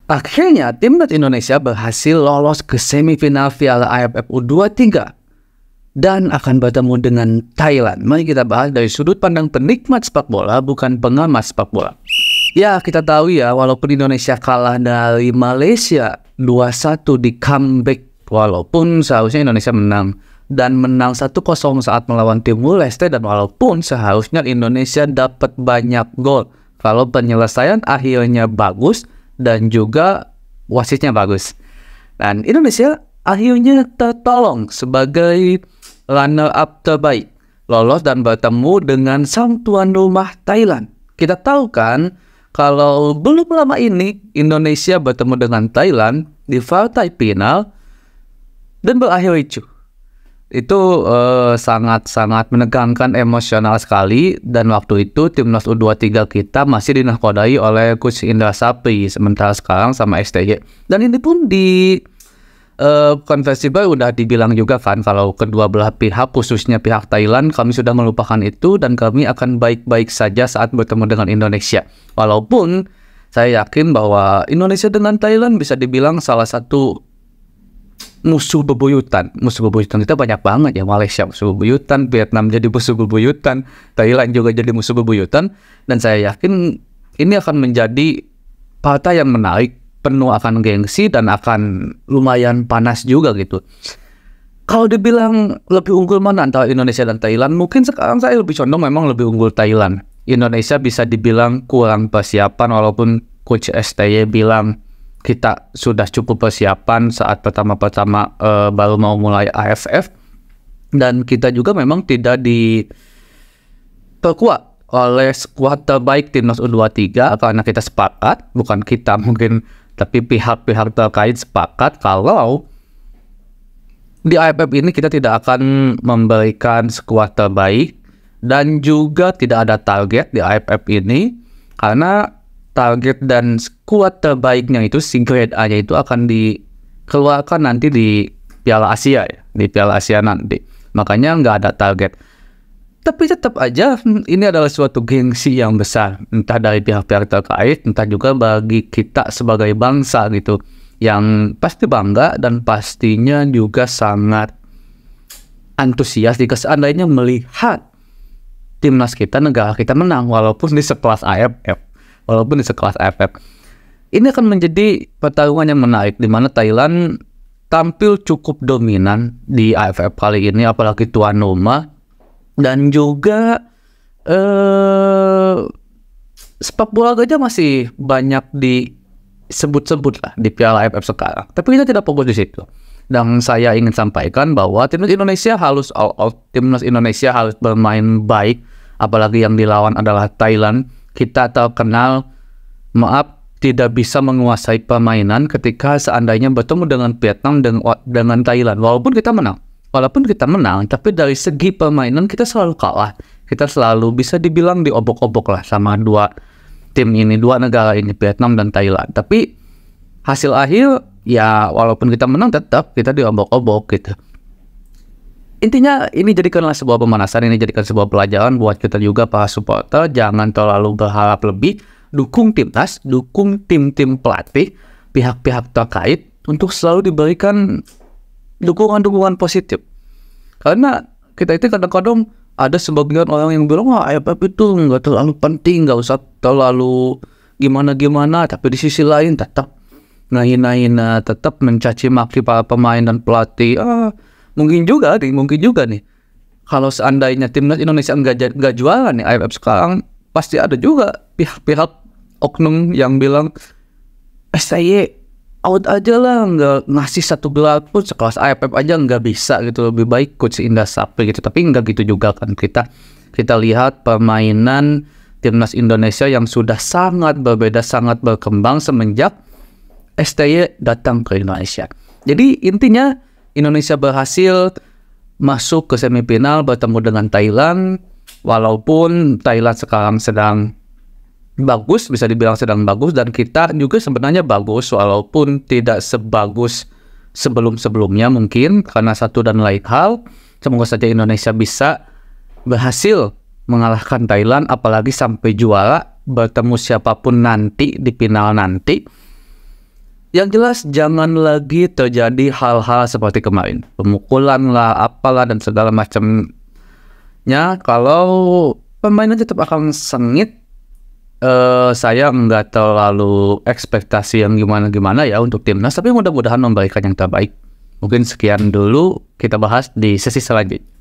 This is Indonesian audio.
Akhirnya timnas Indonesia berhasil lolos ke semifinal Piala AFF U23 dan akan bertemu dengan Thailand. Mari kita bahas dari sudut pandang penikmat sepak bola, bukan pengamat sepak bola. Ya, kita tahu ya, walaupun Indonesia kalah dari Malaysia 2-1 di comeback, walaupun seharusnya Indonesia menang dan menang 1-0 saat melawan Timur Leste, dan walaupun seharusnya Indonesia dapat banyak gol kalau penyelesaian akhirnya bagus dan juga wasitnya bagus. Dan Indonesia akhirnya tertolong sebagai runner-up terbaik, lolos dan bertemu dengan sang tuan rumah Thailand. Kita tahu kan, kalau belum lama ini Indonesia bertemu dengan Thailand di partai final dan berakhir ricuh. Itu sangat-sangat menegangkan, emosional sekali. Dan waktu itu timnas U23 kita masih dinahkodai oleh Coach Indra Sapri, sementara sekarang sama STY. Dan ini pun di konversi baru udah dibilang juga kan, kalau kedua belah pihak, khususnya pihak Thailand, kami sudah melupakan itu dan kami akan baik-baik saja saat bertemu dengan Indonesia. Walaupun saya yakin bahwa Indonesia dengan Thailand bisa dibilang salah satu musuh bebuyutan. Musuh bebuyutan kita banyak banget ya. Malaysia musuh bebuyutan, Vietnam jadi musuh bebuyutan, Thailand juga jadi musuh bebuyutan. Dan saya yakin ini akan menjadi partai yang menarik, penuh akan gengsi, dan akan lumayan panas juga gitu. Kalau dibilang lebih unggul mana antara Indonesia dan Thailand, mungkin sekarang saya lebih condong memang lebih unggul Thailand. Indonesia bisa dibilang kurang persiapan, walaupun Coach STY bilang kita sudah cukup persiapan saat pertama-tama baru mau mulai AFF. Dan kita juga memang tidak diperkuat oleh skuad terbaik timnas U23, karena kita sepakat, bukan kita mungkin, tapi pihak-pihak terkait sepakat kalau di AFF ini kita tidak akan memberikan skuad terbaik, dan juga tidak ada target di AFF ini, karena target dan skuad terbaiknya itu, si grade A-nya itu akan dikeluarkan nanti di Piala Asia ya, di Piala Asia nanti. Makanya nggak ada target. Tapi tetap aja ini adalah suatu gengsi yang besar, entah dari pihak-pihak terkait, entah juga bagi kita sebagai bangsa gitu, yang pasti bangga dan pastinya juga sangat antusias jika seandainya melihat timnas kita, negara kita menang, walaupun di sekelas AFF. Ini akan menjadi pertarungan yang menarik, di mana Thailand tampil cukup dominan di AFF kali ini, apalagi tuan rumah. Dan juga sepak bola gajah masih banyak disebut-sebut lah di Piala AFF sekarang. Tapi kita tidak fokus di situ. Dan saya ingin sampaikan bahwa timnas Indonesia harus all out. Timnas Indonesia harus bermain baik, apalagi yang dilawan adalah Thailand. Kita terkenal, tidak bisa menguasai permainan ketika seandainya bertemu dengan Vietnam dengan Thailand. Walaupun kita menang, tapi dari segi permainan kita selalu kalah. Kita selalu bisa dibilang diobok-obok lah sama dua tim ini, dua negara ini, Vietnam dan Thailand. Tapi hasil akhir ya, walaupun kita menang, tetap kita diobok-obok gitu. Intinya ini jadikanlah sebuah pemanasan, ini jadikan sebuah pelajaran buat kita juga para supporter. Jangan terlalu berharap lebih, dukung timnas, dukung tim-tim pelatih, pihak-pihak terkait untuk selalu diberikan dukungan-dukungan positif. Karena kita itu kadang-kadang ada sebagian orang yang bilang, AFF itu nggak terlalu penting, nggak usah terlalu gimana-gimana, tapi di sisi lain tetap ngahina-hina, tetap mencaci maki para pemain dan pelatih. Mungkin juga nih, kalau seandainya timnas Indonesia nggak juara nih AFF sekarang, pasti ada juga pihak-pihak oknum yang bilang, STY out aja lah, nggak ngasih satu gelar pun sekelas AFF aja nggak bisa gitu, lebih baik Coach Indra Sapri gitu. Tapi nggak gitu juga kan, kita lihat permainan timnas Indonesia yang sudah sangat berbeda, sangat berkembang semenjak STY datang ke Indonesia. Jadi intinya Indonesia berhasil masuk ke semifinal bertemu dengan Thailand. Walaupun Thailand sekarang sedang bagus, bisa dibilang sedang bagus, dan kita juga sebenarnya bagus, walaupun tidak sebagus sebelum-sebelumnya mungkin, karena satu dan lain hal. Semoga saja Indonesia bisa berhasil mengalahkan Thailand, apalagi sampai juara, bertemu siapapun nanti di final nanti. Yang jelas jangan lagi terjadi hal-hal seperti kemarin, pemukulan lah, apalah dan segala macamnya. Kalau permainan tetap akan sengit, saya nggak terlalu ekspektasi yang gimana-gimana ya untuk timnas, tapi mudah-mudahan memberikan yang terbaik. Mungkin sekian dulu, kita bahas di sesi selanjutnya.